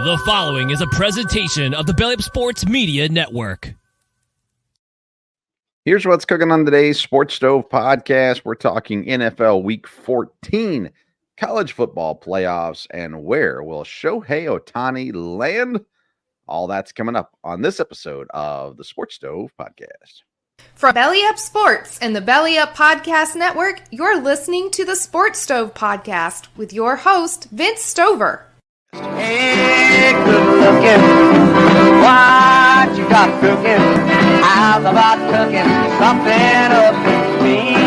The following is a presentation of the Belly Up Sports Media Network. Here's what's cooking on today's Sports Stove podcast. We're talking NFL Week 14, college football playoffs, and where will Shohei Ohtani land? All that's coming up on this episode of the Sports Stove podcast. From Belly Up Sports and the Belly Up Podcast Network, you're listening to the Sports Stove podcast with your host, Vince Stover. Hey, good looking, what you got cooking? How's about cooking something up for me?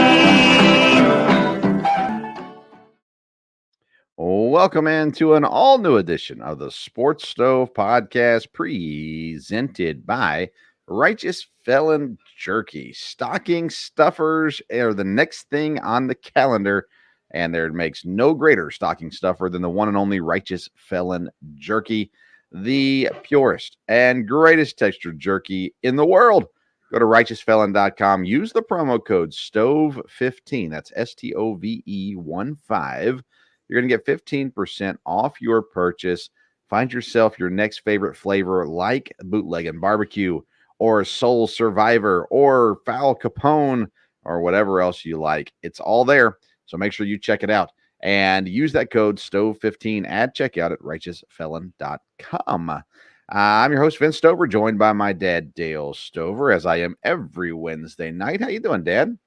Welcome into an all-new edition of the Sports Stove podcast presented by Righteous Felon Jerky. Stocking stuffers are the next thing on the calendar, and there makes no greater stocking stuffer than the one and only Righteous Felon Jerky, the purest and greatest textured jerky in the world. Go to righteousfelon.com. Use the promo code STOVE15. That's STOVE15. You're going to get 15% off your purchase. Find yourself your next favorite flavor like bootleg and barbecue or Soul Survivor or Foul Capone or whatever else you like. It's all there. So make sure you check it out and use that code STOVE15 at checkout at righteousfelon.com. I'm your host, Vince Stover, joined by my dad, Dale Stover, as I am every Wednesday night. How you doing, Dad?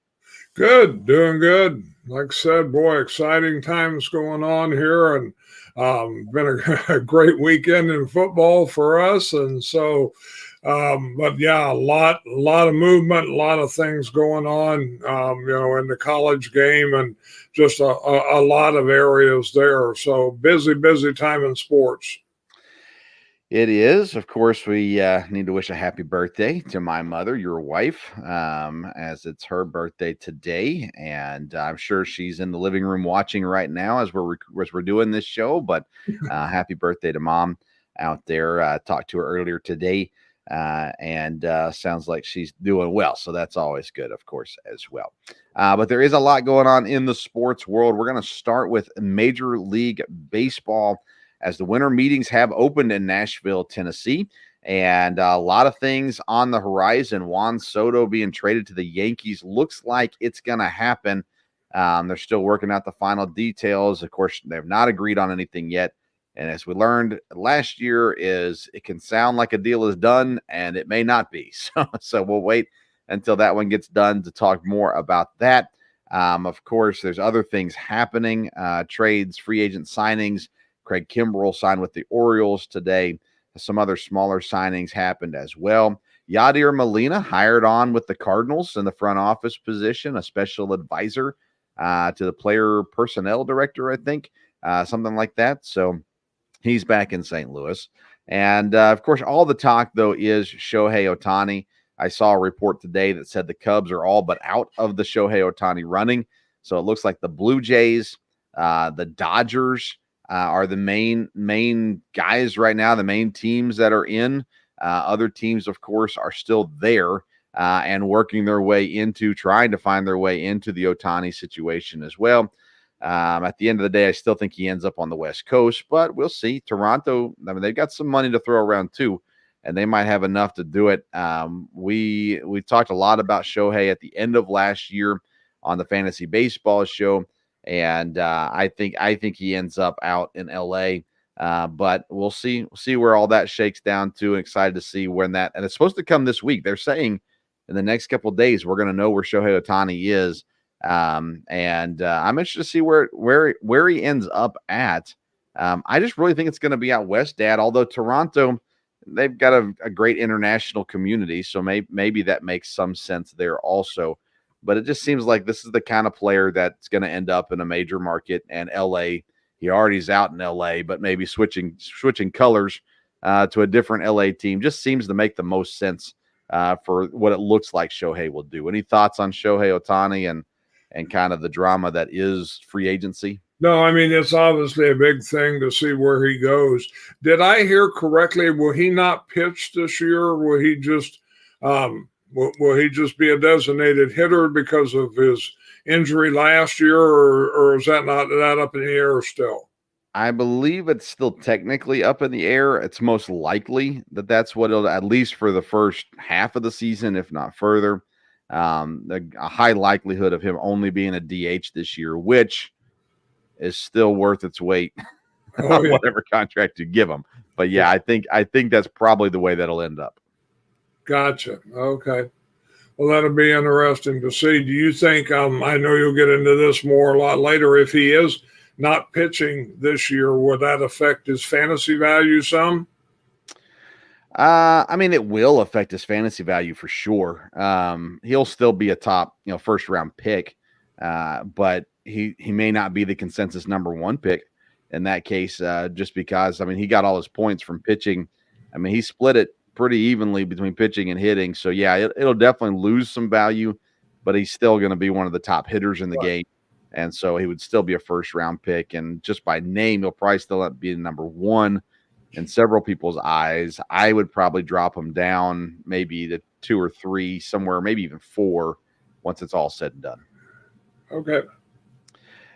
Good, doing good. Like I said, boy, exciting times going on here, and been a great weekend in football for us. And so, but yeah, a lot of movement, a lot of things going on, in the college game, and just a lot of areas there. So busy time in sports. It is. Of course, we need to wish a happy birthday to my mother, your wife, as it's her birthday today. And I'm sure she's in the living room watching right now as we're doing this show. But happy birthday to Mom out there. Talked to her earlier today, and sounds like she's doing well. So that's always good, of course, as well. But there is a lot going on in the sports world. We're going to start with Major League Baseball, as the winter meetings have opened in Nashville, Tennessee, and a lot of things on the horizon. Juan Soto being traded to the Yankees looks like it's going to happen. They're still working out the final details. Of course, they have not agreed on anything yet. And as we learned last year, it can sound like a deal is done, and it may not be. So we'll wait until that one gets done to talk more about that. Of course, there's other things happening, trades, free agent signings. Craig Kimbrell signed with the Orioles today. Some other smaller signings happened as well. Yadier Molina hired on with the Cardinals in the front office position, a special advisor to the player personnel director, I think, something like that. So he's back in St. Louis. And, of course, all the talk, though, is Shohei Ohtani. I saw a report today that said the Cubs are all but out of the Shohei Ohtani running. So it looks like the Blue Jays, the Dodgers, are the main guys right now, the main teams that are in. Other teams, of course, are still there and working their way into, trying to find their way into the Ohtani situation as well. At the end of the day, I still think he ends up on the West Coast, but we'll see. Toronto, I mean, they've got some money to throw around too, and they might have enough to do it. We talked a lot about Shohei at the end of last year on the Fantasy Baseball show. And I think he ends up out in LA, but we'll see where all that shakes down to. And excited to see when that, and it's supposed to come this week. They're saying in the next couple of days we're going to know where Shohei Ohtani is, and I'm interested to see where he ends up at. I just really think it's going to be out west, Dad. Although Toronto, they've got a great international community, so maybe that makes some sense there also. But it just seems like this is the kind of player that's going to end up in a major market. And LA, he already's out in LA, but maybe switching colors to a different LA team just seems to make the most sense for what it looks like Shohei will do. Any thoughts on Shohei Ohtani and kind of the drama that is free agency? No, I mean, it's obviously a big thing to see where he goes. Did I hear correctly? Will he not pitch this year? Will he just will he just be a designated hitter because of his injury last year, or is that not that up in the air still? I believe it's still technically up in the air. It's most likely that that's what it'll, at least for the first half of the season, if not further. A high likelihood of him only being a DH this year, which is still worth its weight Oh, on yeah. whatever contract you give him. But yeah, I think that's probably the way that'll end up. Gotcha. Okay. Well, that'll be interesting to see. Do you think, I know you'll get into this more a lot later, if he is not pitching this year, would that affect his fantasy value some? I mean, it will affect his fantasy value for sure. He'll still be a top, first round pick, but he may not be the consensus number one pick in that case, just because, I mean, he got all his points from pitching. I mean, he split it pretty evenly between pitching and hitting. So yeah, it'll definitely lose some value, but he's still going to be one of the top hitters in the game. And so he would still be a first round pick. And just by name, he'll probably still up being number one in several people's eyes. I would probably drop him down maybe to 2 or 3, somewhere, maybe even 4 once it's all said and done. Okay.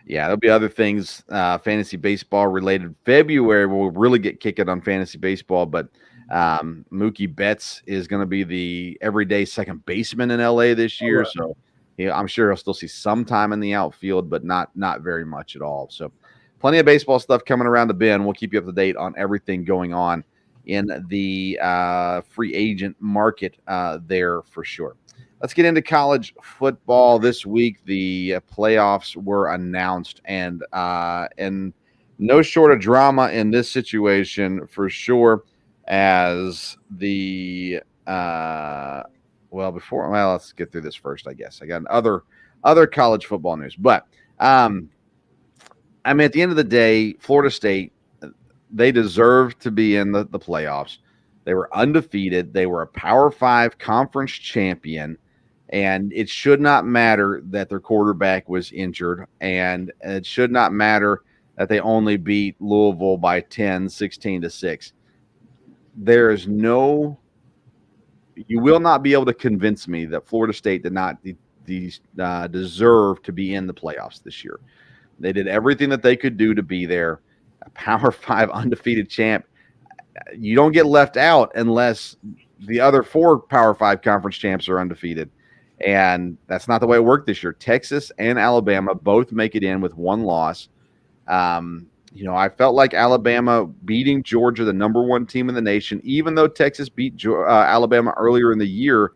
Yeah, there'll be other things, fantasy baseball related. February, we'll really get kicking on fantasy baseball, but Mookie Betts is going to be the everyday second baseman in LA this year. Right. So I'm sure he'll still see some time in the outfield, but not very much at all. So plenty of baseball stuff coming around the bend. We'll keep you up to date on everything going on in the free agent market there for sure. Let's get into college football this week. The playoffs were announced, and no short of drama in this situation for sure. As the let's get through this first. I guess I got other college football news, but I mean, at the end of the day, Florida State, they deserve to be in the playoffs. They were undefeated. They were a Power 5 conference champion. And it should not matter that their quarterback was injured, and it should not matter that they only beat Louisville by 16-6. There is you will not be able to convince me that Florida State did not deserve to be in the playoffs this year. They did everything that they could do to be there. A Power 5 undefeated champ. You don't get left out unless the other 4 Power 5 conference champs are undefeated. And that's not the way it worked this year. Texas and Alabama both make it in with 1 loss. I felt like Alabama beating Georgia, the number 1 team in the nation, even though Texas beat Alabama earlier in the year,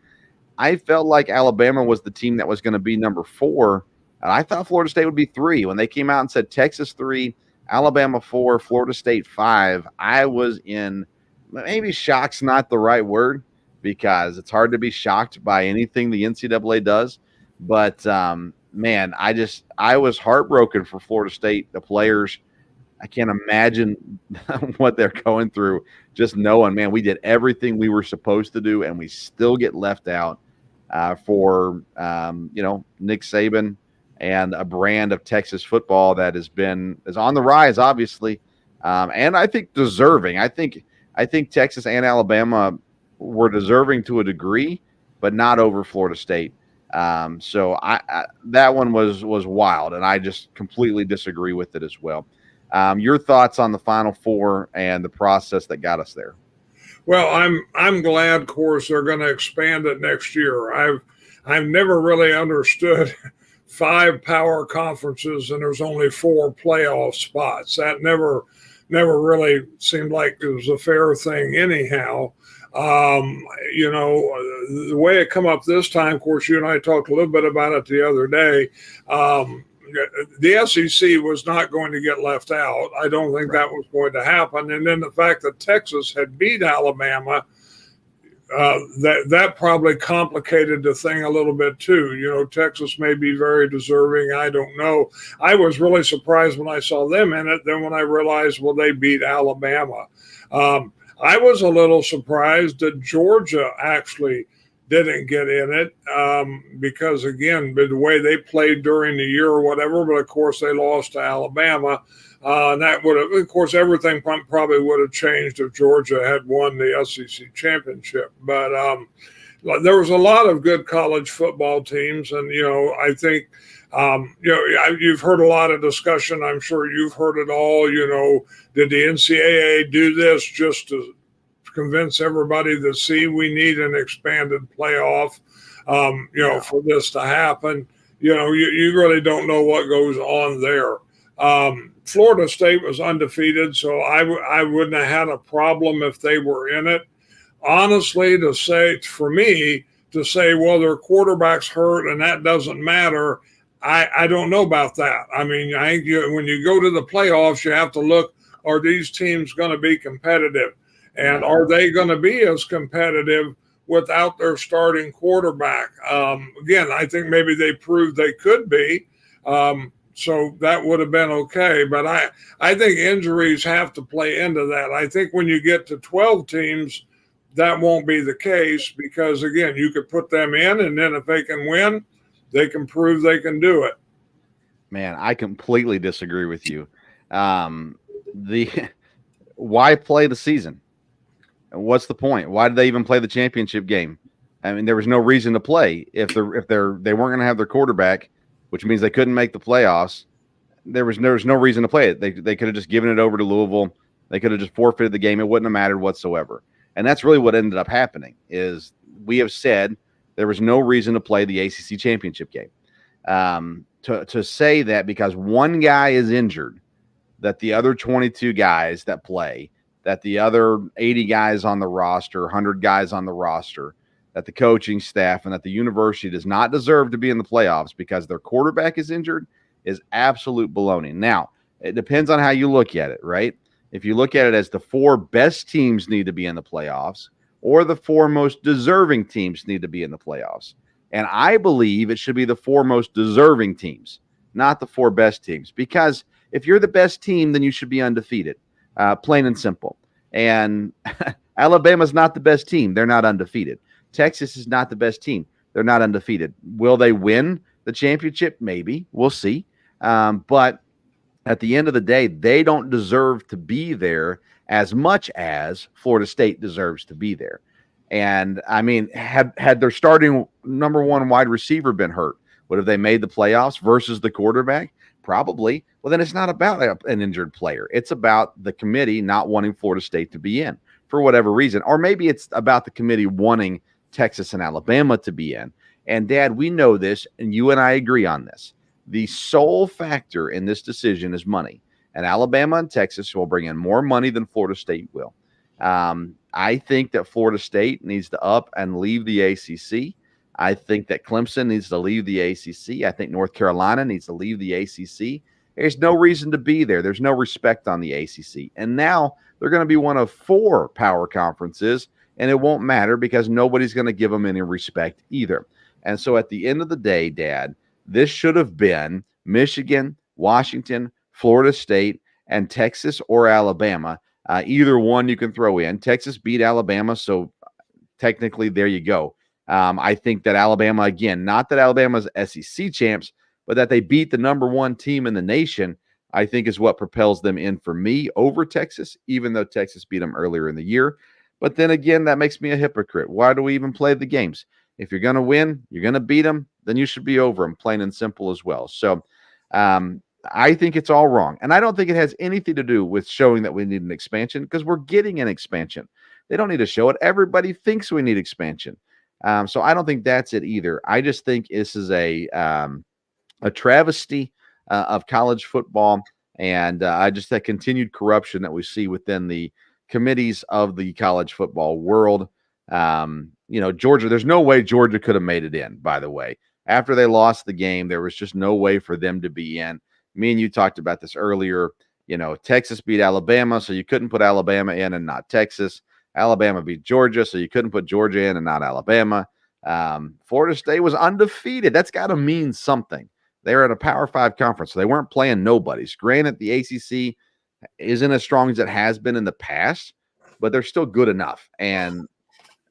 I felt like Alabama was the team that was going to be number 4. And I thought Florida State would be 3. When they came out and said Texas 3, Alabama 4, Florida State 5, I was in, maybe shock's not the right word, because it's hard to be shocked by anything the NCAA does. But, man, I was heartbroken for Florida State, the players. I can't imagine what they're going through, just knowing, man, we did everything we were supposed to do, and we still get left out for Nick Saban and a brand of Texas football that is on the rise, obviously, and I think deserving. I think Texas and Alabama were deserving to a degree, but not over Florida State. So that one was wild, and I just completely disagree with it as well. Your thoughts on the Final Four and the process that got us there? Well, I'm glad, of course, they're going to expand it next year. I've never really understood 5 power conferences and there's only 4 playoff spots. That never really seemed like it was a fair thing anyhow. The way it come up this time, of course, you and I talked a little bit about it the other day. The SEC was not going to get left out. I don't think that was going to happen. And then the fact that Texas had beat Alabama, that probably complicated the thing a little bit too. Texas may be very deserving. I don't know. I was really surprised when I saw them in it. Then when I realized, well, they beat Alabama. I was a little surprised that Georgia actually didn't get in it because, again, the way they played during the year or whatever, but of course they lost to Alabama. And that would have, of course, everything probably would have changed if Georgia had won the SEC championship. But there was a lot of good college football teams. And, I think You've heard a lot of discussion. I'm sure you've heard it all. Did the NCAA do this just to convince everybody that, see, we need an expanded playoff, for this to happen? You really don't know what goes on there. Florida State was undefeated, so I wouldn't have had a problem if they were in it. Honestly, to say, well, their quarterback's hurt and that doesn't matter, I don't know about that. I mean, I think when you go to the playoffs, you have to look, are these teams going to be competitive? And are they going to be as competitive without their starting quarterback? Again, I think maybe they proved they could be. So that would have been okay. But I think injuries have to play into that. I think when you get to 12 teams, that won't be the case because, again, you could put them in, and then if they can win, they can prove they can do it. Man, I completely disagree with you. Why play the season? What's the point? Why did they even play the championship game? I mean, there was no reason to play if they weren't going to have their quarterback, which means they couldn't make the playoffs. There was no reason to play it. They could have just given it over to Louisville. They could have just forfeited the game. It wouldn't have mattered whatsoever. And that's really what ended up happening. Is we have said there was no reason to play the ACC championship game. To say that because one guy is injured, that the other 22 guys that play, that the other 80 guys on the roster, 100 guys on the roster, that the coaching staff and that the university does not deserve to be in the playoffs because their quarterback is injured is absolute baloney. Now, it depends on how you look at it, right? If you look at it as the 4 best teams need to be in the playoffs or the 4 most deserving teams need to be in the playoffs. And I believe it should be the 4 most deserving teams, not the 4 best teams. Because if you're the best team, then you should be undefeated. Plain and simple. And Alabama's not the best team. They're not undefeated. Texas is not the best team. They're not undefeated. Will they win the championship? Maybe. We'll see. But at the end of the day, they don't deserve to be there as much as Florida State deserves to be there. And, I mean, had their starting number 1 wide receiver been hurt, would have they made the playoffs versus the quarterback? Probably. Well, then it's not about an injured player. It's about the committee not wanting Florida State to be in for whatever reason. Or maybe it's about the committee wanting Texas and Alabama to be in. And, Dad, we know this, and you and I agree on this. The sole factor in this decision is money. And Alabama and Texas will bring in more money than Florida State will. I think that Florida State needs to up and leave the ACC. I think that Clemson needs to leave the ACC. I think North Carolina needs to leave the ACC. There's no reason to be there. There's no respect on the ACC. And now they're going to be one of 4 power conferences, and it won't matter because nobody's going to give them any respect either. And so at the end of the day, Dad, this should have been Michigan, Washington, Florida State, and Texas or Alabama. Either one you can throw in. Texas beat Alabama, so technically there you go. I think that Alabama, again, not that Alabama's SEC champs, but that they beat the number 1 team in the nation, I think is what propels them in for me over Texas, even though Texas beat them earlier in the year. But then again, that makes me a hypocrite. Why do we even play the games? If you're going to win, you're going to beat them, then you should be over them, plain and simple as well. So I think it's all wrong. And I don't think it has anything to do with showing that we need an expansion because we're getting an expansion. They don't need to show it. Everybody thinks we need expansion. So I don't think that's it either. I just think this is a travesty of college football and just that continued corruption that we see within the committees of the college football world. Georgia, there's no way Georgia could have made it in, by the way. After they lost the game, there was just no way for them to be in. Me and you talked about this earlier. Texas beat Alabama, so you couldn't put Alabama in and not Texas. Alabama beat Georgia, so you couldn't put Georgia in and not Alabama. Florida State was undefeated. That's got to mean something. They were at a Power 5 conference, so they weren't playing nobodies. Granted, the ACC isn't as strong as it has been in the past, but they're still good enough. And,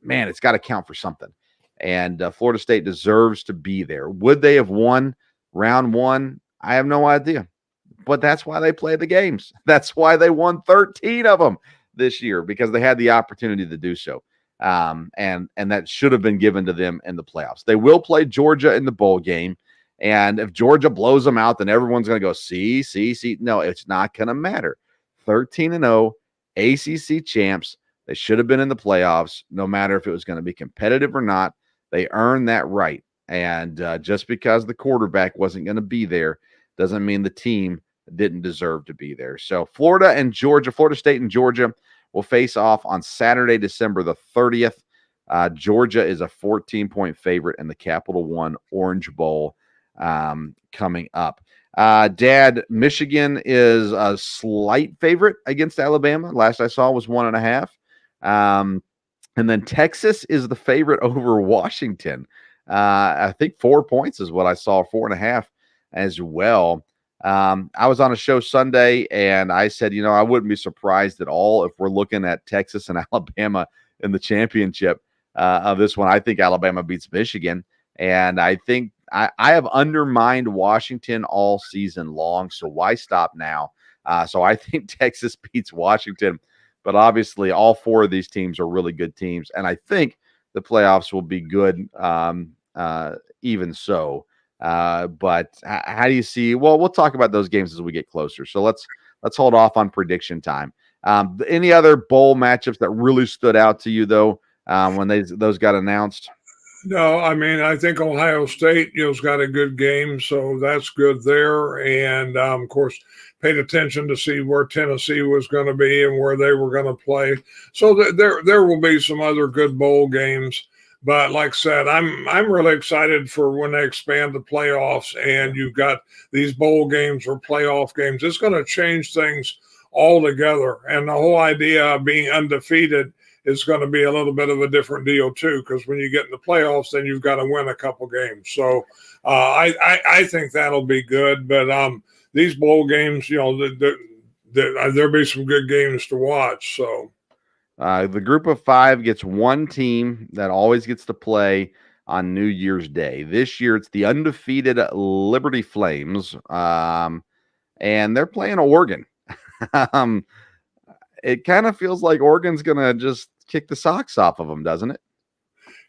man, it's got to count for something. And Florida State deserves to be there. Would they have won round 1? I have no idea. But that's why they play the games. That's why they won 13 of them this year, because they had the opportunity to do so. And that should have been given to them in the playoffs. They will play Georgia in the bowl game. And if Georgia blows them out, then everyone's going to go, see. No, it's not going to matter. 13-0, ACC champs. They should have been in the playoffs, no matter if it was going to be competitive or not. They earned that right. And just because the quarterback wasn't going to be there doesn't mean the team didn't deserve to be there. So Florida State and Georgia will face off on Saturday, December the 30th. Georgia is a 14-point favorite in the Capital One Orange Bowl coming up. Dad, Michigan is a slight favorite against Alabama. Last I saw was 1.5. And then Texas is the favorite over Washington. I think 4 points is what I saw, 4.5 as well. I was on a show Sunday, and I said, I wouldn't be surprised at all if we're looking at Texas and Alabama in the championship of this one. I think Alabama beats Michigan, and I think I have undermined Washington all season long, so why stop now? So I think Texas beats Washington, but obviously all 4 of these teams are really good teams, and I think the playoffs will be good even so. But how do you see? Well, we'll talk about those games as we get closer. So let's hold off on prediction time. Any other bowl matchups that really stood out to you, though, when those got announced? No, I mean, I think Ohio State, has got a good game, so that's good there. And, of course, paid attention to see where Tennessee was going to be and where they were going to play. So there will be some other good bowl games. But like I said, I'm really excited for when they expand the playoffs and you've got these bowl games or playoff games. It's going to change things altogether. And the whole idea of being undefeated is going to be a little bit of a different deal too, because when you get in the playoffs, then you've got to win a couple games. So I think that'll be good. But these bowl games, there'll be some good games to watch. So the group of 5 gets one team that always gets to play on New Year's Day. This year, it's the undefeated Liberty Flames, and they're playing Oregon. It kind of feels like Oregon's going to just kick the socks off of them, doesn't it?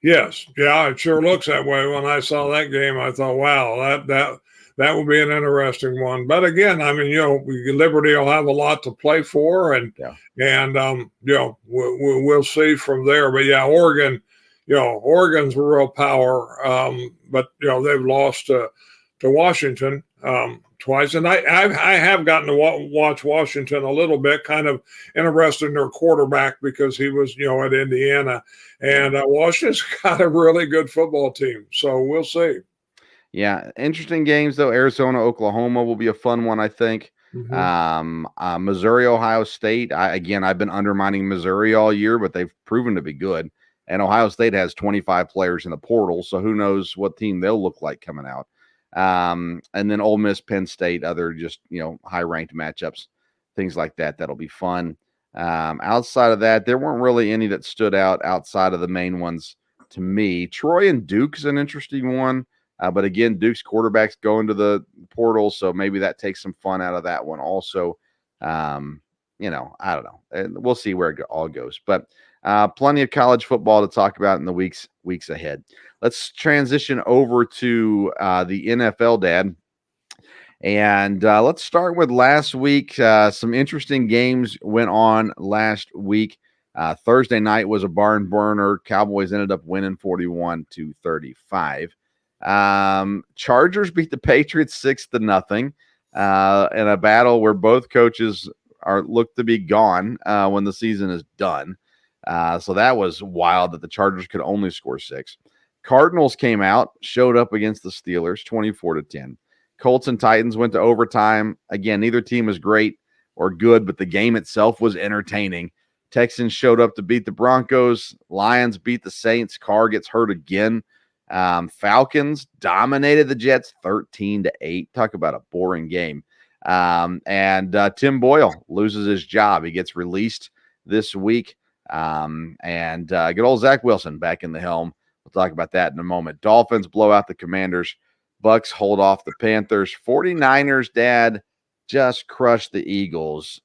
Yes. Yeah, it sure looks that way. When I saw that game, I thought, wow, that will be an interesting one. But again, I mean, Liberty will have a lot to play for, and we'll see from there. But yeah, Oregon, Oregon's a real power. But they've lost to Washington twice, and I have gotten to watch Washington a little bit, kind of interested in their quarterback because he was at Indiana, and Washington's got a really good football team, so we'll see. Yeah, interesting games though. Arizona, Oklahoma will be a fun one, I think. Mm-hmm. Missouri, Ohio State. I've been undermining Missouri all year, but they've proven to be good. And Ohio State has 25 players in the portal, so who knows what team they'll look like coming out. And then Ole Miss, Penn State, other just high-ranked matchups, things like that. That'll be fun. Outside of that, there weren't really any that stood out outside of the main ones to me. Troy and Duke's an interesting one. But again, Duke's quarterback's going to the portal, so maybe that takes some fun out of that one also. I don't know. We'll see where it all goes. But plenty of college football to talk about in the weeks ahead. Let's transition over to the NFL, Dad. And let's start with last week. Some interesting games went on last week. Thursday night was a barn burner. Cowboys ended up winning 41-35. Chargers beat the Patriots 6-0 in a battle where both coaches look to be gone when the season is done. So that was wild that the Chargers could only score 6. Cardinals came out, showed up against the Steelers 24-10. Colts and Titans went to overtime. Again, neither team was great or good, but the game itself was entertaining. Texans showed up to beat the Broncos. Lions beat the Saints. Carr gets hurt again. Falcons dominated the Jets 13-8. Talk about a boring game. And Tim Boyle loses his job. He gets released this week. And good old Zach Wilson back in the helm. We'll talk about that in a moment. Dolphins blow out the Commanders. Bucks hold off the Panthers. 49ers, Dad, just crushed the Eagles.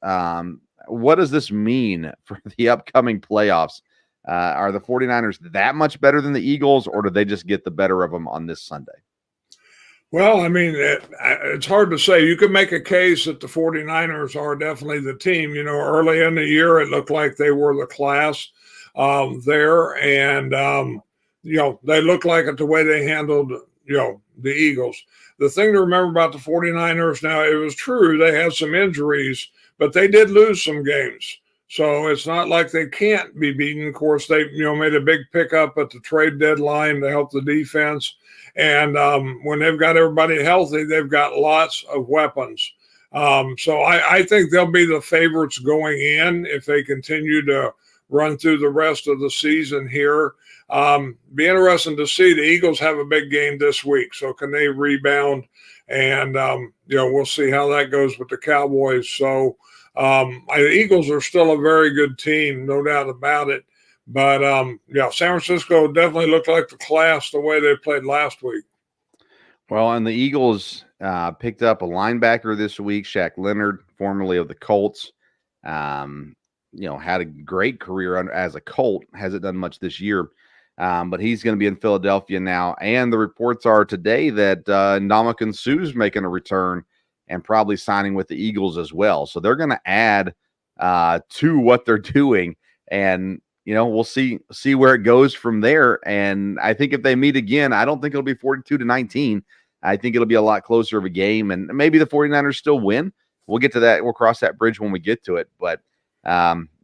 What does this mean for the upcoming playoffs? Are the 49ers that much better than the Eagles, or do they just get the better of them on this Sunday? Well, I mean, it's hard to say. You could make a case that the 49ers are definitely the team. Early in the year, it looked like they were the class there. And, they looked like it the way they handled, the Eagles. The thing to remember about the 49ers now, it was true they had some injuries, but they did lose some games. So it's not like they can't be beaten. Of course, they, made a big pickup at the trade deadline to help the defense. And when they've got everybody healthy, they've got lots of weapons. So I think they'll be the favorites going in if they continue to run through the rest of the season here. Be interesting to see. The Eagles have a big game this week, so can they rebound? And we'll see how that goes with the Cowboys. So the Eagles are still a very good team, no doubt about it. But San Francisco definitely looked like the class the way they played last week. Well, and the Eagles picked up a linebacker this week, Shaq Leonard, formerly of the Colts. Had a great career as a Colt. Hasn't done much this year, but he's going to be in Philadelphia now. And the reports are today that Ndamukong Suh's making a return and probably signing with the Eagles as well. So they're going to add to what they're doing, and we'll see where it goes from there. And I think if they meet again, I don't think it'll be 42-19. I think it'll be a lot closer of a game, and maybe the 49ers still win. We'll get to that. We'll cross that bridge when we get to it. But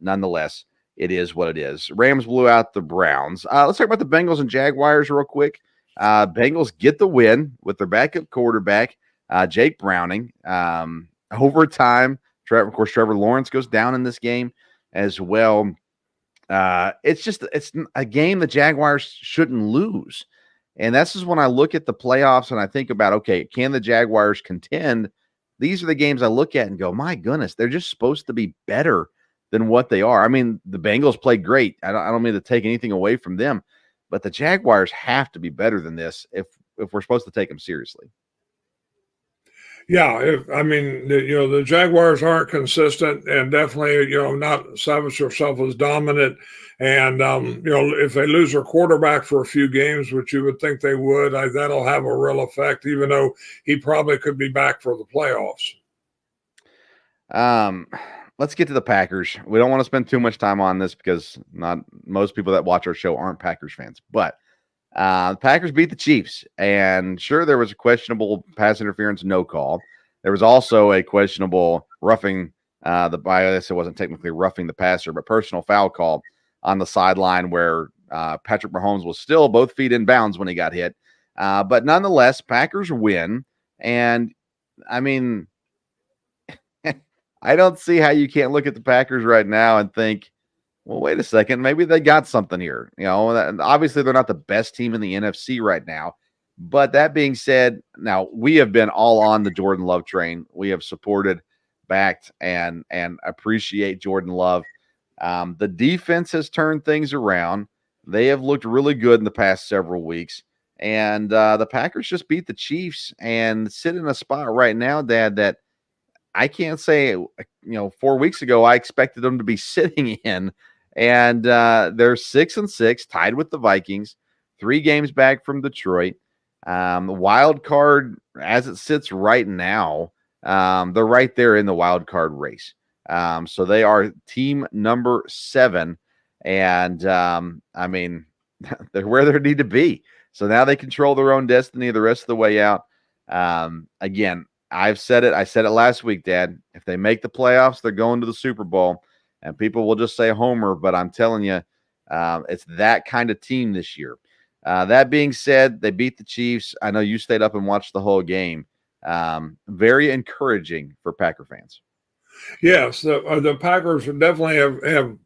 nonetheless, it is what it is. Rams blew out the Browns. Let's talk about the Bengals and Jaguars real quick. Bengals get the win with their backup quarterback, Jake Browning. Overtime, of course, Trevor Lawrence goes down in this game as well. It's a game the Jaguars shouldn't lose. And this is when I look at the playoffs and I think about, okay, can the Jaguars contend? These are the games I look at and go, my goodness, they're just supposed to be better than what they are. I mean, the Bengals played great. I don't mean to take anything away from them, but the Jaguars have to be better than this if we're supposed to take them seriously. Yeah, the Jaguars aren't consistent and definitely, not establish themselves as dominant. And, if they lose their quarterback for a few games, which you would think they would, that'll have a real effect, even though he probably could be back for the playoffs. Let's get to the Packers. We don't want to spend too much time on this because not most people that watch our show aren't Packers fans, but the Packers beat the Chiefs, and sure, there was a questionable pass interference no call. There was also a questionable roughing I guess it wasn't technically roughing the passer, but personal foul call on the sideline where Patrick Mahomes was still both feet in bounds when he got hit. But nonetheless, Packers win, and I mean, I don't see how you can't look at the Packers right now and think, well, wait a second, maybe they got something here. Obviously they're not the best team in the NFC right now. But that being said, now we have been all on the Jordan Love train. We have supported, backed, and appreciate Jordan Love. The defense has turned things around. They have looked really good in the past several weeks. And the Packers just beat the Chiefs and sit in a spot right now, Dad, that I can't say, 4 weeks ago, I expected them to be sitting in. And they're 6-6, tied with the Vikings, 3 games back from Detroit. The wild card, as it sits right now, they're right there in the wild card race. So they are team number 7. And, they're where they need to be. So now they control their own destiny the rest of the way out. Again, I've said it. I said it last week, Dad. If they make the playoffs, they're going to the Super Bowl. And people will just say homer, but I'm telling you, it's that kind of team this year. That being said, they beat the Chiefs. I know you stayed up and watched the whole game. Very encouraging for Packer fans. Yes, the Packers definitely have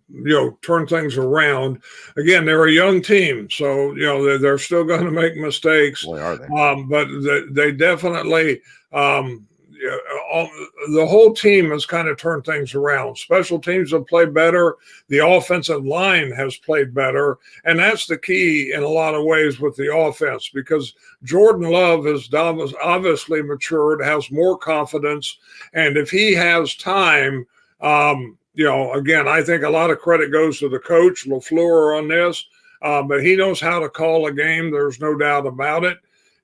turned things around. Again, they're a young team, so they're still going to make mistakes. Boy, are they? But they definitely the whole team has kind of turned things around. Special teams have played better. The offensive line has played better. And that's the key in a lot of ways with the offense, because Jordan Love has obviously matured, has more confidence. And if he has time, again, I think a lot of credit goes to the coach, LaFleur, on this. But he knows how to call a game. There's no doubt about it.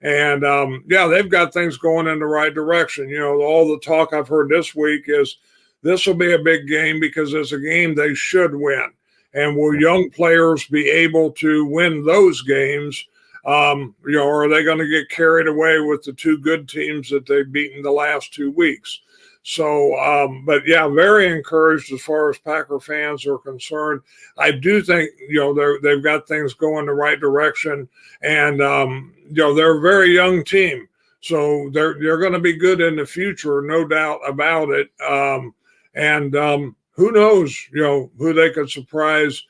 And yeah, they've got things going in the right direction. You know, all the talk I've heard this week is this will be a big game because it's a game they should win. And will young players be able to win those games? You know, or are they going to get carried away with the two good teams that they've beaten the last 2 weeks? So, but yeah, very encouraged as far as Packer fans are concerned. I do think, you know, they've got things going the right direction, and you know, they're a very young team, so they're going to be good in the future, no doubt about it. Who knows, you know, who they could surprise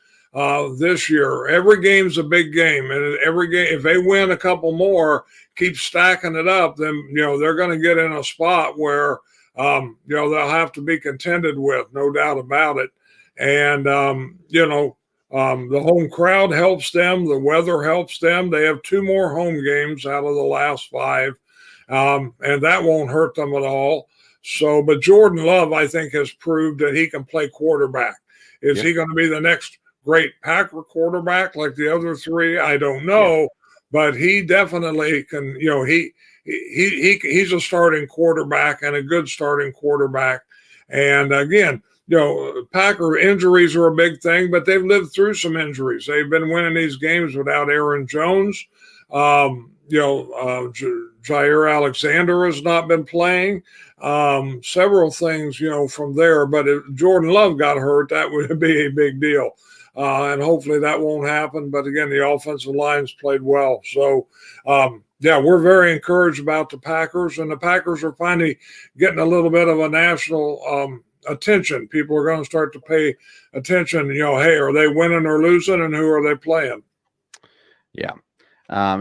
this year. Every game's a big game, and every game, if they win a couple more, keep stacking it up, then, you know, they're going to get in a spot where you know, they'll have to be contended with, no doubt about it. And, you know, the home crowd helps them. The weather helps them. They have 2 more home games out of the last 5, and that won't hurt them at all. So, but Jordan Love, I think, has proved that he can play quarterback. Is he going to be the next great Packer quarterback like the other 3? I don't know, but he definitely can, you know, he's a starting quarterback and a good starting quarterback. And again, you know, Packer injuries are a big thing, but they've lived through some injuries. They've been winning these games without Aaron Jones. You know, Jair Alexander has not been playing. Several things, you know, from there. But if Jordan Love got hurt, that would be a big deal. And hopefully that won't happen. But again, the offensive line's played well. So, yeah, we're very encouraged about the Packers, and the Packers are finally getting a little bit of a national attention. People are going to start to pay attention. You know, hey, are they winning or losing, and who are they playing? Yeah,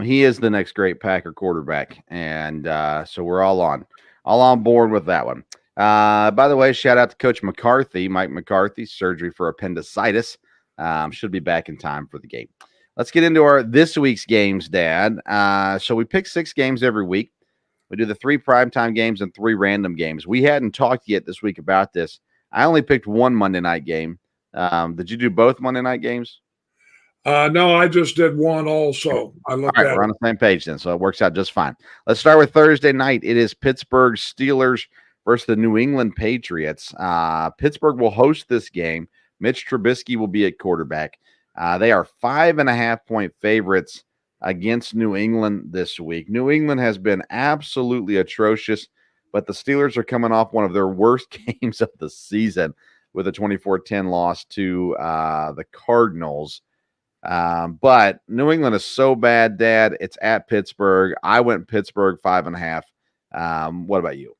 he is the next great Packer quarterback, and so we're all on board with that one. By the way, shout out to Coach McCarthy, Mike McCarthy, surgery for appendicitis. Should be back in time for the game. Let's get into this week's games, Dad. So we pick 6 games every week. We do the 3 primetime games and 3 random games. We hadn't talked yet this week about this. I only picked 1 Monday night game. Did you do both Monday night games? No, I just did 1 also. I looked All right, we're on the same page then, so it works out just fine. Let's start with Thursday night. It is Pittsburgh Steelers versus the New England Patriots. Pittsburgh will host this game. Mitch Trubisky will be at quarterback. They are 5.5-point favorites against New England this week. New England has been absolutely atrocious, but the Steelers are coming off one of their worst games of the season with a 24-10 loss to the Cardinals. But New England is so bad, Dad. It's at Pittsburgh. I went Pittsburgh 5.5. What about you?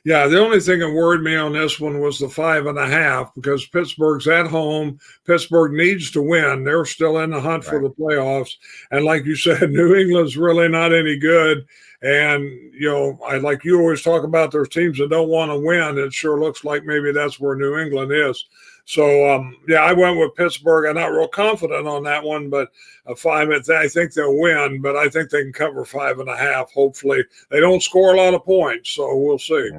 Yeah, the only thing that worried me on this one was the 5.5 because Pittsburgh's at home. Pittsburgh needs to win. They're still in the hunt for the playoffs. And like you said, New England's really not any good. And, you know, like you always talk about, there's teams that don't want to win. It sure looks like maybe that's where New England is. So, yeah, I went with Pittsburgh. I'm not real confident on that one, but a 5, I think they'll win, but I think they can cover 5.5. Hopefully they don't score a lot of points. So we'll see.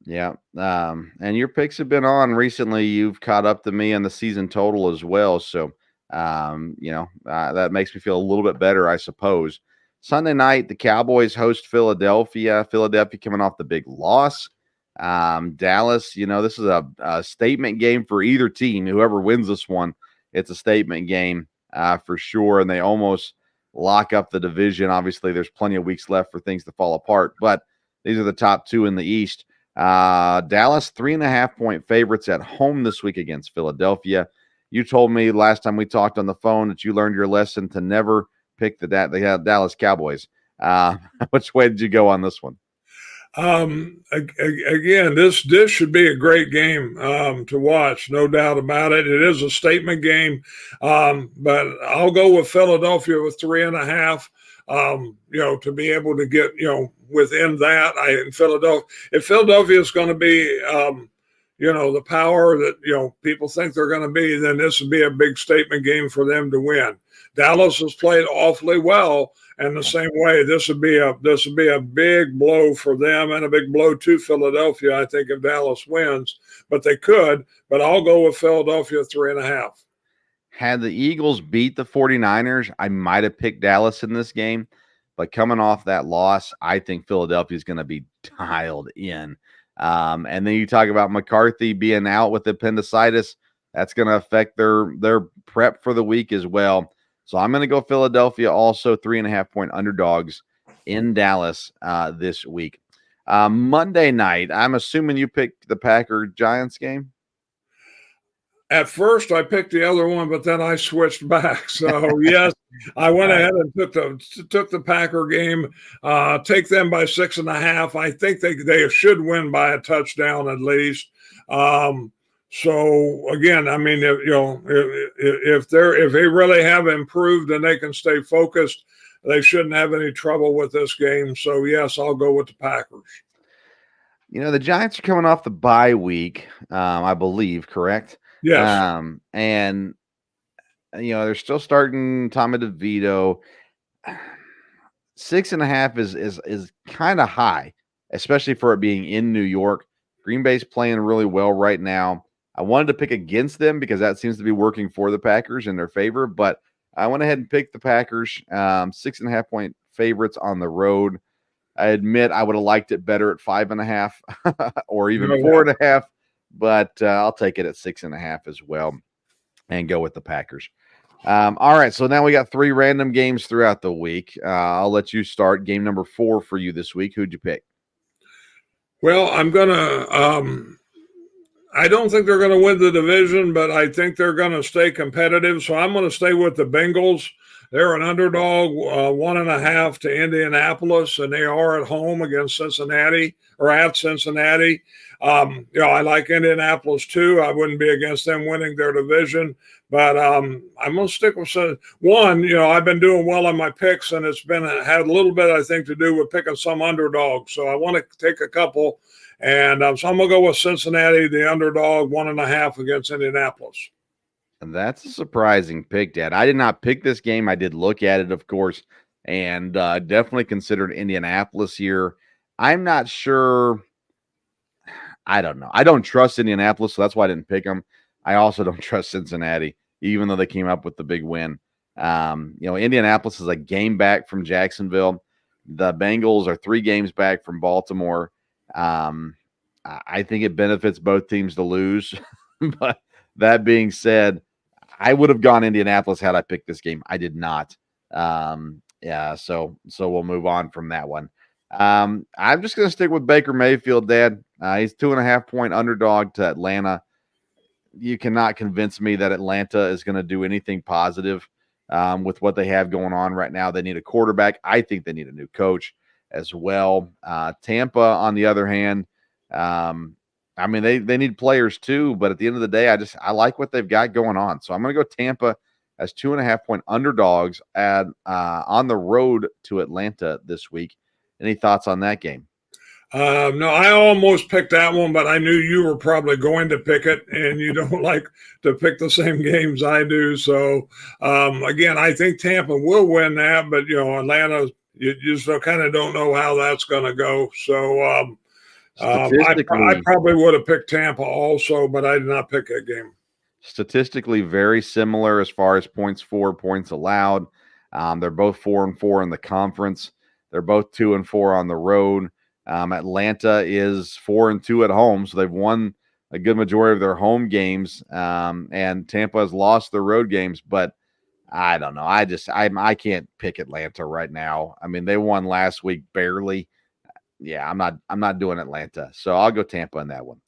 Yeah. And your picks have been on recently. You've caught up to me on the season total as well. So, you know, that makes me feel a little bit better, I suppose. Sunday night, the Cowboys host Philadelphia. Philadelphia coming off the big loss. Dallas, you know, this is a statement game for either team. Whoever wins this one, it's a statement game for sure. And they almost lock up the division. Obviously, there's plenty of weeks left for things to fall apart, but these are the top 2 in the East. Dallas 3.5-point favorites at home this week against Philadelphia. You told me last time we talked on the phone that you learned your lesson to never pick the Dallas Cowboys. Which way did you go on this one? Again, this should be a great game to watch, no doubt about it. It is a statement game, but I'll go with Philadelphia with 3.5. You know, to be able to get, you know, within that, if Philadelphia is going to be, you know, the power that, you know, people think they're going to be, then this would be a big statement game for them to win. Dallas has played awfully well, and the same way, this would be a big blow for them and a big blow to Philadelphia, I think, if Dallas wins. But they could, but I'll go with Philadelphia 3.5. Had the Eagles beat the 49ers, I might have picked Dallas in this game. but coming off that loss, I think Philadelphia is going to be dialed in. And then you talk about McCarthy being out with appendicitis. That's going to affect their prep for the week as well. So I'm going to go Philadelphia also 3.5-point underdogs in Dallas this week. Monday night, I'm assuming you picked the Packer-Giants game? At first, I picked the other one, but then I switched back. So, yes, I went ahead and took the Packer game, take them by 6.5. I think they should win by a touchdown at least. So, again, I mean, if they really have improved and they can stay focused, they shouldn't have any trouble with this game. So, yes, I'll go with the Packers. The Giants are coming off the bye week, I believe, correct? Yes. And they're still starting Tommy DeVito. 6.5 is kind of high, especially for it being in New York. Green Bay's playing really well right now. I wanted to pick against them because that seems to be working for the Packers in their favor, but I went ahead and picked the Packers, 6.5-point favorites on the road. I admit I would have liked it better at 5.5 or even 4.5. But I'll take it at 6.5 as well and go with the Packers. All right, so now we got 3 random games throughout the week. I'll let you start. Game number 4 for you this week. Who'd you pick? Well, I'm going to I don't think they're going to win the division, but I think they're going to stay competitive. So I'm going to stay with the Bengals. They're an underdog, 1.5 to Indianapolis, and they are at home against Cincinnati or at Cincinnati. I like Indianapolis too. I wouldn't be against them winning their division, but I'm going to stick with one. I've been doing well on my picks, and it's had a little bit, I think, to do with picking some underdogs. So I want to take a couple, and so I'm going to go with Cincinnati, the underdog, 1.5 against Indianapolis. And that's a surprising pick, Dad. I did not pick this game. I did look at it, of course, and definitely considered Indianapolis here. I'm not sure. I don't know. I don't trust Indianapolis, so that's why I didn't pick them. I also don't trust Cincinnati, even though they came up with the big win. Indianapolis is a game back from Jacksonville. The Bengals are 3 games back from Baltimore. I think it benefits both teams to lose. But that being said, I would have gone Indianapolis had I picked this game. I did not. So we'll move on from that one. I'm just going to stick with Baker Mayfield, Dad. He's 2.5-point underdog to Atlanta. You cannot convince me that Atlanta is going to do anything positive with what they have going on right now. They need a quarterback. I think they need a new coach as well. Tampa, on the other hand, they need players too, but at the end of the day, I like what they've got going on. So I'm going to go Tampa as 2.5-point underdogs on the road to Atlanta this week. Any thoughts on that game? No, I almost picked that one, but I knew you were probably going to pick it, and you don't like to pick the same games I do. So, again, I think Tampa will win that, but, Atlanta, you just kind of don't know how that's going to go. So, I probably would have picked Tampa also, but I did not pick that game. Statistically very similar as far as points for, points allowed. They're both 4-4 in the conference. They're both 2-4 on the road. Atlanta is 4-2 at home, so they've won a good majority of their home games. And Tampa has lost their road games, but I don't know. I can't pick Atlanta right now. I mean, they won last week barely. Yeah, I'm not doing Atlanta. So I'll go Tampa in that one.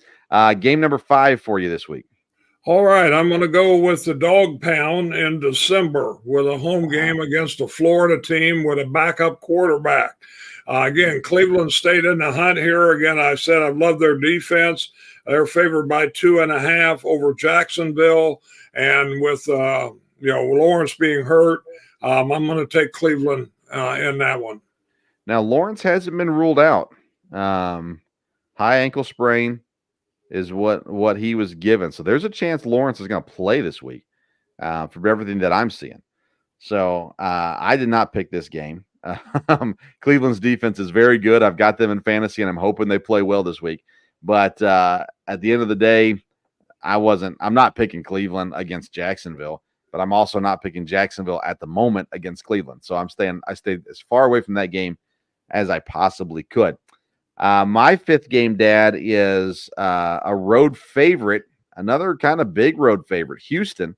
Game number 5 for you this week. All right, I'm going to go with the dog pound in December with a home game against a Florida team with a backup quarterback. Again, Cleveland stayed in the hunt here. Again, I said I love their defense. They're favored by 2.5 over Jacksonville. And with, Lawrence being hurt, I'm going to take Cleveland in that one. Now, Lawrence hasn't been ruled out. High ankle sprain is what he was given. So there's a chance Lawrence is going to play this week from everything that I'm seeing. So I did not pick this game. Cleveland's defense is very good. I've got them in fantasy, and I'm hoping they play well this week. But at the end of the day, I'm not picking Cleveland against Jacksonville. but I'm also not picking Jacksonville at the moment against Cleveland. So I stayed as far away from that game as I possibly could. My fifth game, Dad, is a road favorite, another kind of big road favorite. Houston,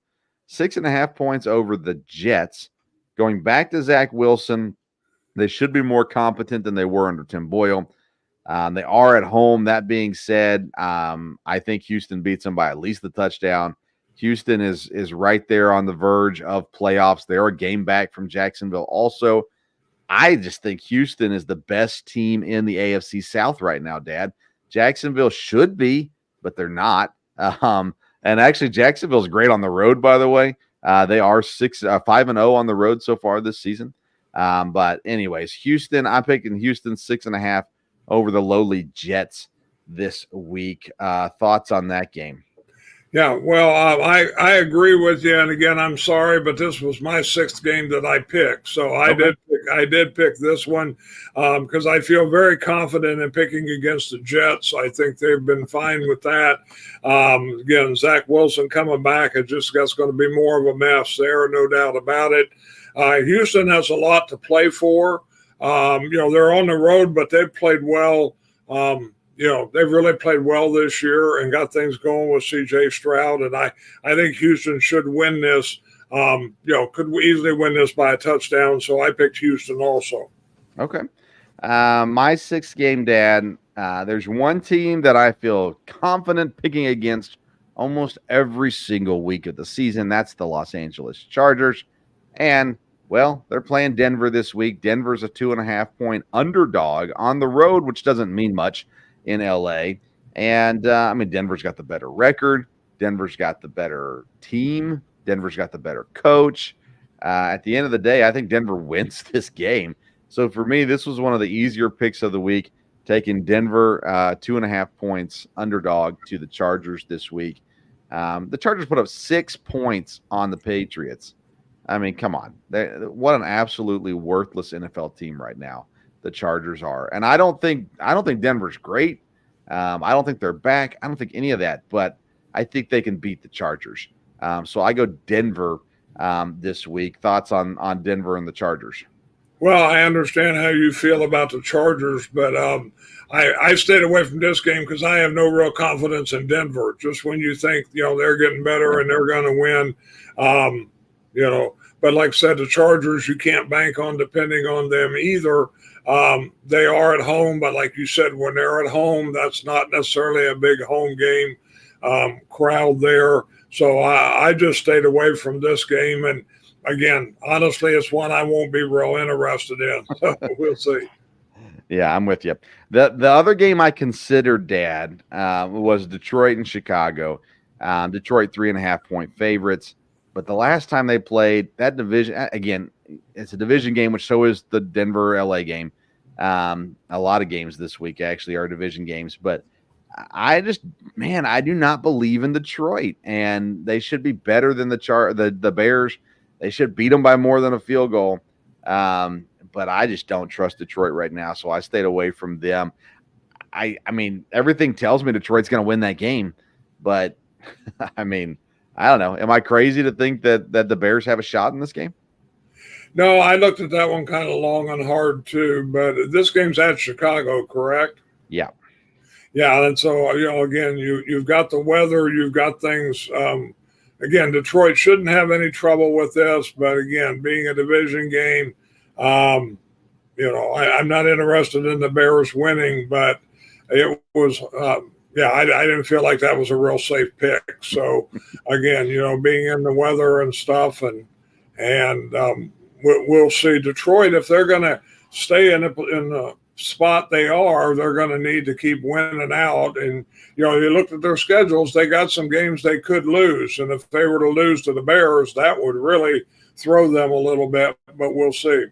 6.5 points over the Jets. Going back to Zach Wilson, they should be more competent than they were under Tim Boyle. They are at home. That being said, I think Houston beats them by at least a touchdown. Houston is right there on the verge of playoffs. They're a game back from Jacksonville also. I just think Houston is the best team in the AFC South right now, Dad. Jacksonville should be, but they're not. And actually, Jacksonville's great on the road, by the way. They are 5-0 on the road so far this season. But anyways, Houston, I'm picking Houston 6.5 over the lowly Jets this week. Thoughts on that game? Yeah, well, I agree with you. And again, I'm sorry, but this was my sixth game that I picked. So I did pick this one because I feel very confident in picking against the Jets. I think they've been fine with that. Again, Zach Wilson coming back, that's going to be more of a mess there, no doubt about it. Houston has a lot to play for. They're on the road, but they've played well. They've really played well this year and got things going with C.J. Stroud. And I think Houston should win this, could easily win this by a touchdown. So I picked Houston also. Okay. My sixth game, Dad, there's one team that I feel confident picking against almost every single week of the season. That's the Los Angeles Chargers. And, well, they're playing Denver this week. Denver's a 2.5-point underdog on the road, which doesn't mean much in LA. And Denver's got the better record. Denver's got the better team. Denver's got the better coach. At the end of the day, I think Denver wins this game. So for me, this was one of the easier picks of the week, taking Denver 2.5 points underdog to the Chargers this week. The Chargers put up 6 points on the Patriots. I mean, come on. What an absolutely worthless NFL team right now. The Chargers are. And I don't think Denver's great. I don't think they're back. I don't think any of that, but I think they can beat the Chargers. So I go Denver this week. Thoughts on Denver and the Chargers? Well, I understand how you feel about the Chargers, but I stayed away from this game because I have no real confidence in Denver. Just when you think, they're getting better and they're going to win, but like I said, the Chargers, you can't bank on depending on them either. They are at home, but like you said, when they're at home, that's not necessarily a big home game crowd there. So I just stayed away from this game. And again, honestly, it's one I won't be real interested in. So we'll see. Yeah, I'm with you. The other game I considered, Dad, was Detroit and Chicago. Detroit 3.5-point favorites. But the last time they played that division, again, it's a division game, which so is the Denver-LA game. A lot of games this week actually are division games. But I do not believe in Detroit. And they should be better than the Bears. They should beat them by more than a field goal. But I just don't trust Detroit right now, so I stayed away from them. I mean, everything tells me Detroit's going to win that game. But, I mean, I don't know. Am I crazy to think that the Bears have a shot in this game? No, I looked at that one kind of long and hard too, but this game's at Chicago, correct? Yeah. Yeah, and so, again, you've got the weather, you've got things. Again, Detroit shouldn't have any trouble with this, but again, being a division game, I'm not interested in the Bears winning, but it was I didn't feel like that was a real safe pick. So again, being in the weather and stuff, and we'll see. Detroit, if they're going to stay in the spot they are, they're going to need to keep winning out. And you looked at their schedules; they got some games they could lose, and if they were to lose to the Bears, that would really throw them a little bit. But we'll see.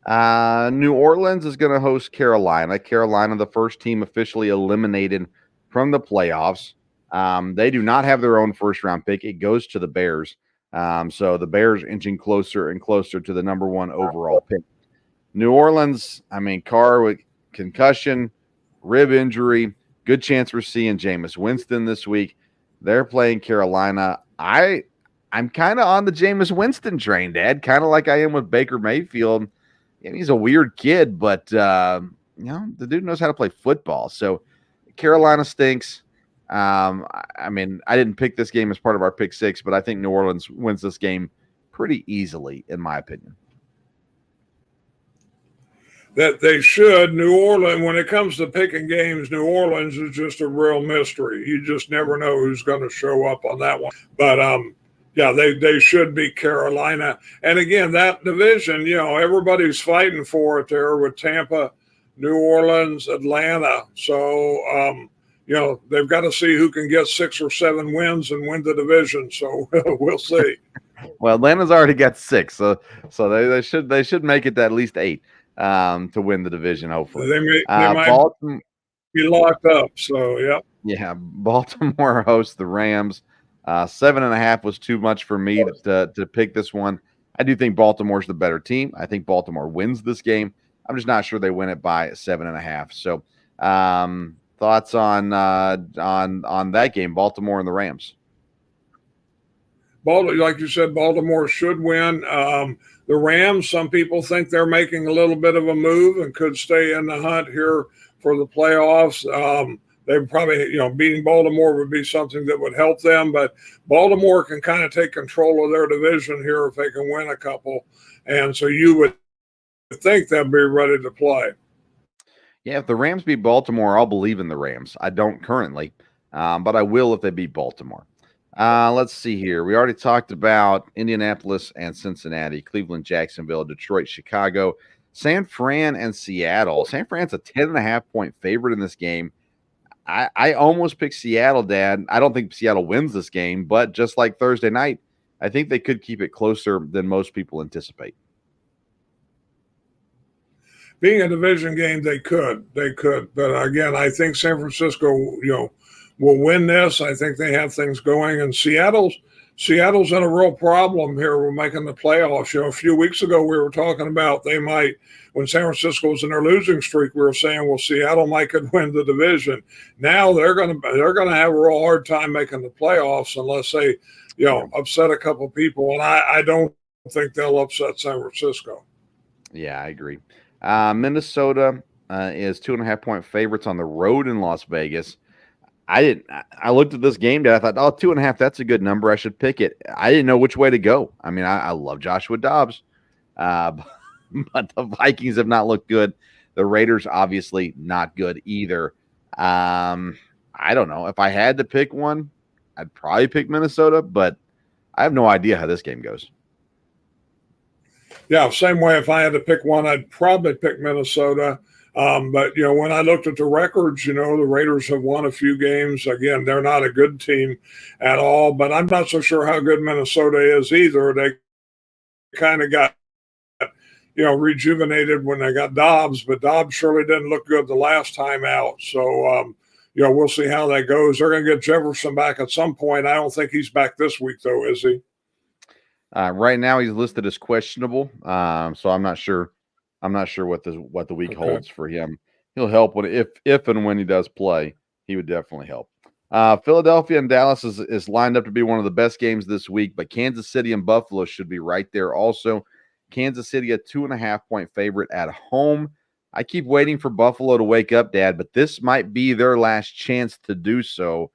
New Orleans is going to host Carolina. Carolina, the first team officially eliminated from the playoffs. They do not have their own first-round pick. It goes to the Bears. So the Bears inching closer and closer to the number one overall pick. New Orleans, Carr with concussion, rib injury, good chance we're seeing Jameis Winston this week. They're playing Carolina. I I'm kind of on the Jameis Winston train, Dad, kind of like I am with Baker Mayfield. Yeah, he's a weird kid, but the dude knows how to play football. So Carolina stinks. I mean, I didn't pick this game as part of our pick six, but I think New Orleans wins this game pretty easily, in my opinion. That they should. New Orleans, when it comes to picking games, New Orleans is just a real mystery. You just never know who's going to show up on that one. But yeah, they should beat Carolina. And again, that division, everybody's fighting for it there with Tampa, New Orleans, Atlanta. So they've got to see who can get 6 or 7 wins and win the division. So we'll see. Well, Atlanta's already got 6, so they should make it to at least 8 to win the division. Hopefully, they might be locked up. So yeah. Baltimore hosts the Rams. 7.5 was too much for me to pick this one. I do think Baltimore's the better team. I think Baltimore wins this game. I'm just not sure they win it by 7.5. So, thoughts on that game, Baltimore and the Rams? Like you said, Baltimore should win. The Rams, some people think they're making a little bit of a move and could stay in the hunt here for the playoffs. They probably, beating Baltimore would be something that would help them. But Baltimore can kind of take control of their division here if they can win a couple. And so you would think they'll be ready to play. Yeah, if the Rams beat Baltimore, I'll believe in the Rams. I don't currently, but I will if they beat Baltimore. Let's see here. We already talked about Indianapolis and Cincinnati, Cleveland, Jacksonville, Detroit, Chicago, San Fran, and Seattle. San Fran's a 10.5-point favorite in this game. I almost picked Seattle, Dad. I don't think Seattle wins this game, but just like Thursday night, I think they could keep it closer than most people anticipate. Being a division game, they could. But again, I think San Francisco, will win this. I think they have things going. And Seattle's in a real problem here. We're making the playoffs. A few weeks ago we were talking about they might, when San Francisco was in their losing streak, we were saying, well, Seattle might could win the division. Now they're gonna have a real hard time making the playoffs unless they, upset a couple of people. And I don't think they'll upset San Francisco. Yeah, I agree. Minnesota is 2.5-point favorites on the road in Las Vegas. I looked at this game, Dad. I thought, 2.5, that's a good number. I should pick it. I didn't know which way to go. I mean, I love Joshua Dobbs, but the Vikings have not looked good. The Raiders, obviously, not good either. I don't know. If I had to pick one, I'd probably pick Minnesota, but I have no idea how this game goes. Yeah, same way. If I had to pick one, I'd probably pick Minnesota. But, when I looked at the records, the Raiders have won a few games. Again, they're not a good team at all, but I'm not so sure how good Minnesota is either. They kind of got, rejuvenated when they got Dobbs, but Dobbs surely didn't look good the last time out. So, we'll see how that goes. They're going to get Jefferson back at some point. I don't think he's back this week, though, is he? Right now, he's listed as questionable, so I'm not sure. I'm not sure what the week holds for him. He'll help if and when he does play. He would definitely help. Philadelphia and Dallas is lined up to be one of the best games this week, but Kansas City and Buffalo should be right there also. Kansas City a 2.5-point favorite at home. I keep waiting for Buffalo to wake up, Dad, but this might be their last chance to do so.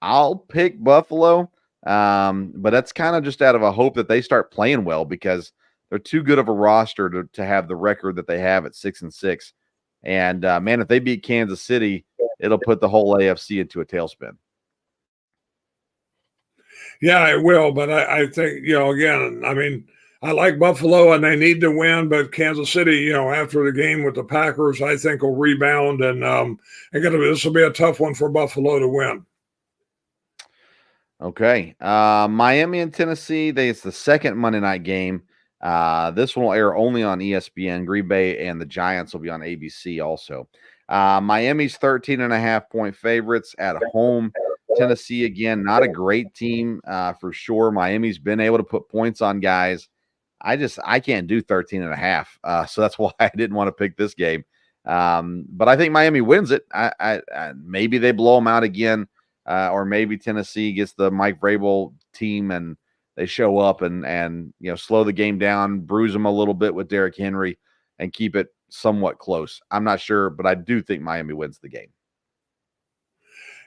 I'll pick Buffalo, but that's kind of just out of a hope that they start playing well because they're too good of a roster to have the record that they have at 6-6. And, man, if they beat Kansas City, it'll put the whole AFC into a tailspin. Yeah, it will. But I think, again, I mean, I like Buffalo and they need to win, but Kansas City, after the game with the Packers, I think will rebound. And this will be a tough one for Buffalo to win. Okay. Miami and Tennessee, it's the second Monday night game. This one will air only on ESPN. Green Bay and the Giants will be on ABC also. Miami's 13.5-point favorites at home. Tennessee, again, not a great team for sure. Miami's been able to put points on guys. I can't do 13.5. So that's why I didn't want to pick this game. But I think Miami wins it. I maybe they blow them out again, or maybe Tennessee gets the Mike Vrabel team and they show up and slow the game down, bruise them a little bit with Derrick Henry, and keep it somewhat close. I'm not sure, but I do think Miami wins the game.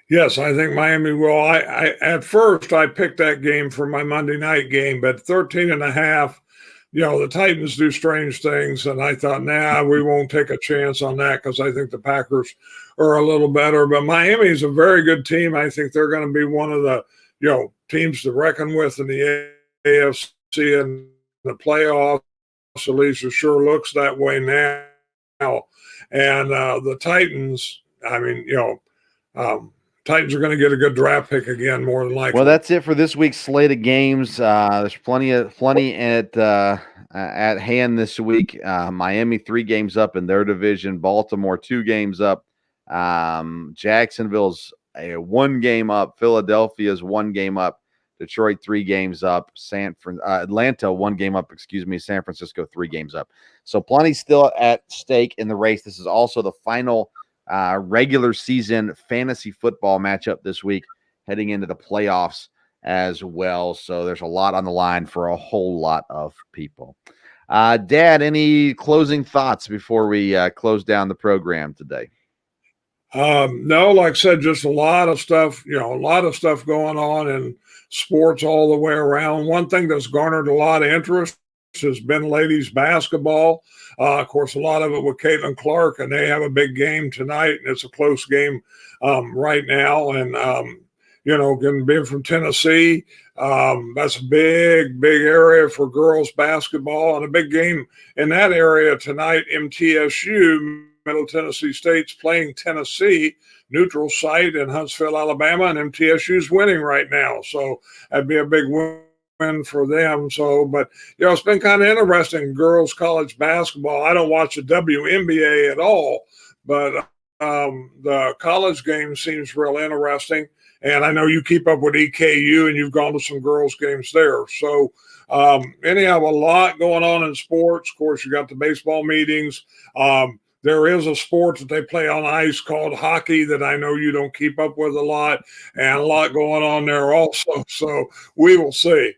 Yes, I think Miami will. I at first I picked that game for my Monday night game, but 13.5, the Titans do strange things. And I thought, we won't take a chance on that because I think the Packers are a little better. But Miami is a very good team. I think they're going to be one of the, teams to reckon with in the AFC and the playoffs. At least it sure looks that way now. And the Titans, Titans are going to get a good draft pick again, more than likely. Well, that's it for this week's slate of games. There's plenty at hand this week. Miami 3 games up in their division. Baltimore 2 games up. Jacksonville's 1 game up. Philadelphia's 1 game up. Detroit 3 games up. Atlanta 1 game up. San Francisco 3 games up. So plenty still at stake in the race. This is also the final regular season fantasy football matchup this week, heading into the playoffs as well. So there's a lot on the line for a whole lot of people. Dad, any closing thoughts before we close down the program today? No, like I said, just a lot of stuff, going on in sports all the way around. One thing that's garnered a lot of interest has been ladies basketball. Of course, a lot of it with Caitlin Clark, and they have a big game tonight, and it's a close game right now. And, being from Tennessee, that's a big area for girls basketball, and a big game in that area tonight. MTSU, Middle Tennessee State's playing Tennessee, neutral site in Huntsville, Alabama, and MTSU's winning right now. So that'd be a big win for them. So, but it's been kind of interesting, girls college basketball. I don't watch the WNBA at all, but the college game seems real interesting. And I know you keep up with EKU, and you've gone to some girls games there. So anyhow, a lot going on in sports. Of course, you got the baseball meetings. There is a sport that they play on ice called hockey that I know you don't keep up with a lot, and a lot going on there also. So we will see.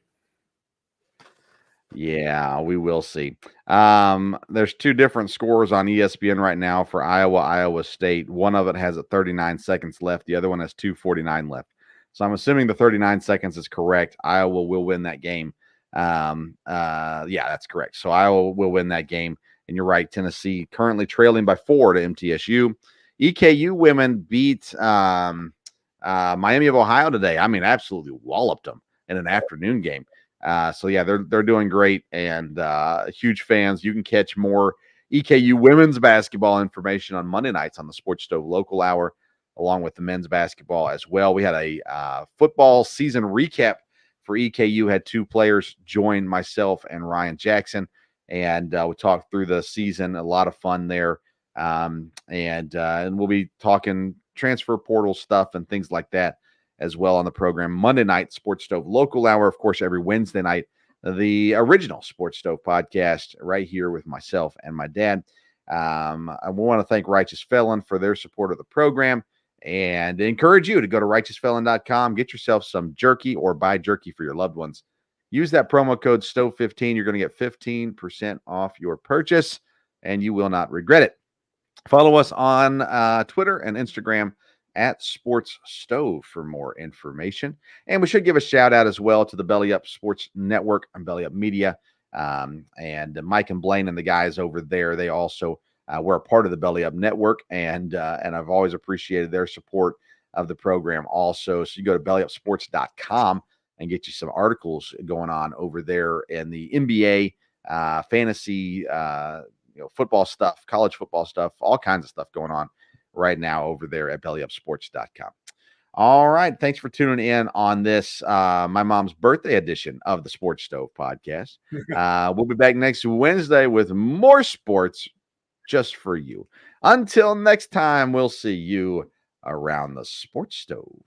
Yeah, we will see. There's 2 different scores on ESPN right now for Iowa State. One of it has 39 seconds left. The other one has 2:49 left. So I'm assuming the 39 seconds is correct. Iowa will win that game. Yeah, that's correct. So Iowa will win that game. And you're right, Tennessee currently trailing by 4 to MTSU. EKU women beat Miami of Ohio today. I mean, absolutely walloped them in an afternoon game. So yeah, they're doing great, and huge fans. You can catch more EKU women's basketball information on Monday nights on the Sports Stove Local Hour, along with the men's basketball as well. We had a football season recap for EKU. Had 2 players join myself and Ryan Jackson, and we talked through the season. A lot of fun there, and we'll be talking transfer portal stuff and things like that as well on the program. Monday night, Sports Stove Local Hour. Of course, every Wednesday night, the original Sports Stove podcast right here with myself and my dad. I want to thank Righteous Felon for their support of the program and encourage you to go to righteousfelon.com, get yourself some jerky or buy jerky for your loved ones. Use that promo code STOVE15. You're going to get 15% off your purchase, and you will not regret it. Follow us on Twitter and Instagram at Sports Stove for more information. And we should give a shout out as well to the Belly Up Sports Network and Belly Up Media, and Mike and Blaine and the guys over there. They also were a part of the Belly Up Network, and I've always appreciated their support of the program also. So you go to bellyupsports.com and get you some articles going on over there in the NBA, fantasy, football stuff, college football stuff, all kinds of stuff going on right now over there at bellyupsports.com. All right. Thanks for tuning in on this, my mom's birthday edition of the Sports Stove podcast. We'll be back next Wednesday with more sports just for you. Until next time, we'll see you around the Sports Stove.